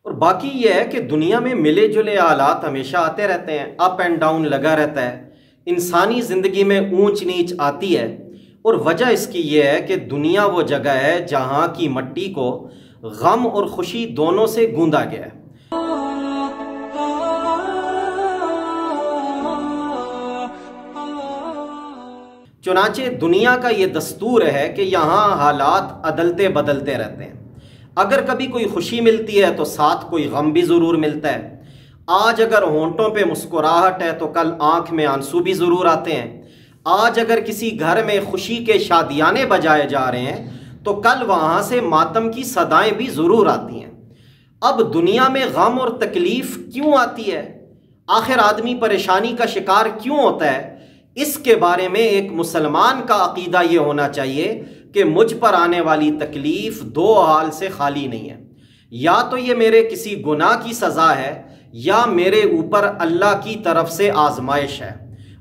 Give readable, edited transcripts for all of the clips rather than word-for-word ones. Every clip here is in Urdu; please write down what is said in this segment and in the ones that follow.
اور باقی یہ ہے کہ دنیا میں ملے جلے حالات ہمیشہ آتے رہتے ہیں، اپ اینڈ ڈاؤن لگا رہتا ہے، انسانی زندگی میں اونچ نیچ آتی ہے، اور وجہ اس کی یہ ہے کہ دنیا وہ جگہ ہے جہاں کی مٹی کو غم اور خوشی دونوں سے گوندا گیا ہے۔ چنانچہ دنیا کا یہ دستور ہے کہ یہاں حالات عدلتے بدلتے رہتے ہیں۔ اگر کبھی کوئی خوشی ملتی ہے تو ساتھ کوئی غم بھی ضرور ملتا ہے۔ آج اگر ہونٹوں پہ مسکراہٹ ہے تو کل آنکھ میں آنسو بھی ضرور آتے ہیں۔ آج اگر کسی گھر میں خوشی کے شادیانے بجائے جا رہے ہیں تو کل وہاں سے ماتم کی صدائیں بھی ضرور آتی ہیں۔ اب دنیا میں غم اور تکلیف کیوں آتی ہے؟ آخر آدمی پریشانی کا شکار کیوں ہوتا ہے؟ اس کے بارے میں ایک مسلمان کا عقیدہ یہ ہونا چاہیے کہ مجھ پر آنے والی تکلیف دو حال سے خالی نہیں ہے، یا تو یہ میرے کسی گناہ کی سزا ہے یا میرے اوپر اللہ کی طرف سے آزمائش ہے،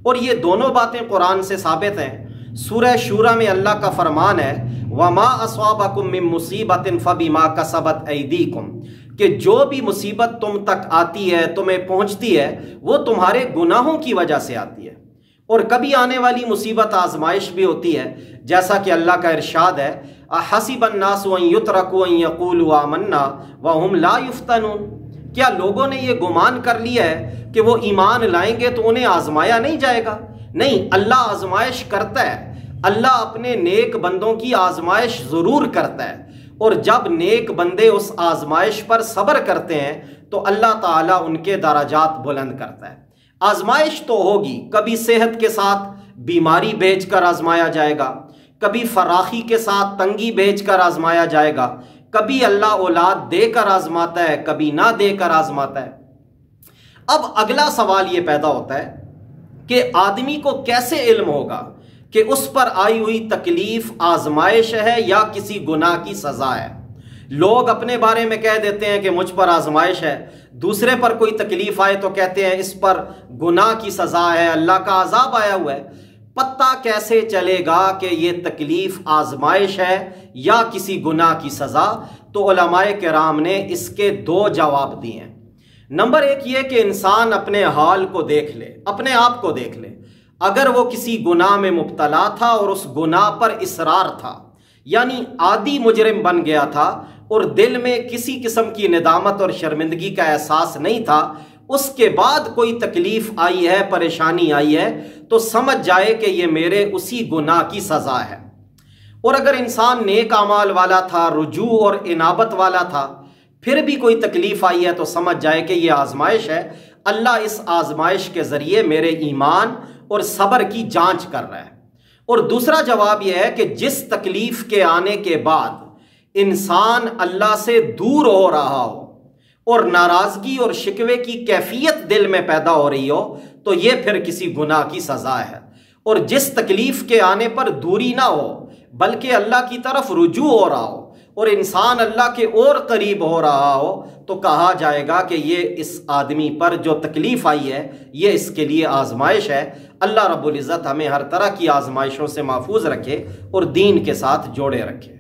اور یہ دونوں باتیں قرآن سے ثابت ہیں۔ سورہ شورى میں اللہ کا فرمان ہے وَمَا أَصَابَكُم مِّن مُّصِيبَةٍ فَبِمَا كَسَبَتْ أَيْدِيكُمْ، کہ جو بھی مصیبت تم تک آتی ہے، تمہیں پہنچتی ہے، وہ تمہارے گناہوں کی وجہ سے آتی ہے۔ اور کبھی آنے والی مصیبت آزمائش بھی ہوتی ہے، جیسا کہ اللہ کا ارشاد ہے اَحَسِبَ النَّاسُ أَن يُتْرَكُوا أَن يَقُولُوا آمَنَّا وَهُمْ لَا يُفْتَنُونَ، کیا لوگوں نے یہ گمان کر لیا ہے کہ وہ ایمان لائیں گے تو انہیں آزمایا نہیں جائے گا؟ نہیں، اللہ آزمائش کرتا ہے، اللہ اپنے نیک بندوں کی آزمائش ضرور کرتا ہے، اور جب نیک بندے اس آزمائش پر صبر کرتے ہیں تو اللہ تعالیٰ ان کے درجات بلند کرتا ہے۔ آزمائش تو ہوگی، کبھی صحت کے ساتھ بیماری بھیج کر آزمایا جائے گا، کبھی فراخی کے ساتھ تنگی بھیج کر آزمایا جائے گا، کبھی اللہ اولاد دے کر آزماتا ہے، کبھی نہ دے کر آزماتا ہے۔ اب اگلا سوال یہ پیدا ہوتا ہے کہ آدمی کو کیسے علم ہوگا کہ اس پر آئی ہوئی تکلیف آزمائش ہے یا کسی گناہ کی سزا ہے؟ لوگ اپنے بارے میں کہہ دیتے ہیں کہ مجھ پر آزمائش ہے، دوسرے پر کوئی تکلیف آئے تو کہتے ہیں اس پر گناہ کی سزا ہے، اللہ کا عذاب آیا ہوا ہے۔ پتہ کیسے چلے گا کہ یہ تکلیف آزمائش ہے یا کسی گناہ کی سزا؟ تو علماء کرام نے اس کے دو جواب دیے ہیں۔ نمبر ایک یہ کہ انسان اپنے حال کو دیکھ لے، اپنے آپ کو دیکھ لے۔ اگر وہ کسی گناہ میں مبتلا تھا اور اس گناہ پر اصرار تھا، یعنی عادی مجرم بن گیا تھا اور دل میں کسی قسم کی ندامت اور شرمندگی کا احساس نہیں تھا، اس کے بعد کوئی تکلیف آئی ہے، پریشانی آئی ہے، تو سمجھ جائے کہ یہ میرے اسی گناہ کی سزا ہے۔ اور اگر انسان نیک اعمال والا تھا، رجوع اور انابت والا تھا، پھر بھی کوئی تکلیف آئی ہے تو سمجھ جائے کہ یہ آزمائش ہے، اللہ اس آزمائش کے ذریعے میرے ایمان اور صبر کی جانچ کر رہا ہے۔ اور دوسرا جواب یہ ہے کہ جس تکلیف کے آنے کے بعد انسان اللہ سے دور ہو رہا ہو اور ناراضگی اور شکوے کی کیفیت دل میں پیدا ہو رہی ہو تو یہ پھر کسی گناہ کی سزا ہے۔ اور جس تکلیف کے آنے پر دوری نہ ہو بلکہ اللہ کی طرف رجوع ہو رہا ہو اور انسان اللہ کے اور قریب ہو رہا ہو تو کہا جائے گا کہ یہ اس آدمی پر جو تکلیف آئی ہے یہ اس کے لیے آزمائش ہے۔ اللہ رب العزت ہمیں ہر طرح کی آزمائشوں سے محفوظ رکھے اور دین کے ساتھ جوڑے رکھے۔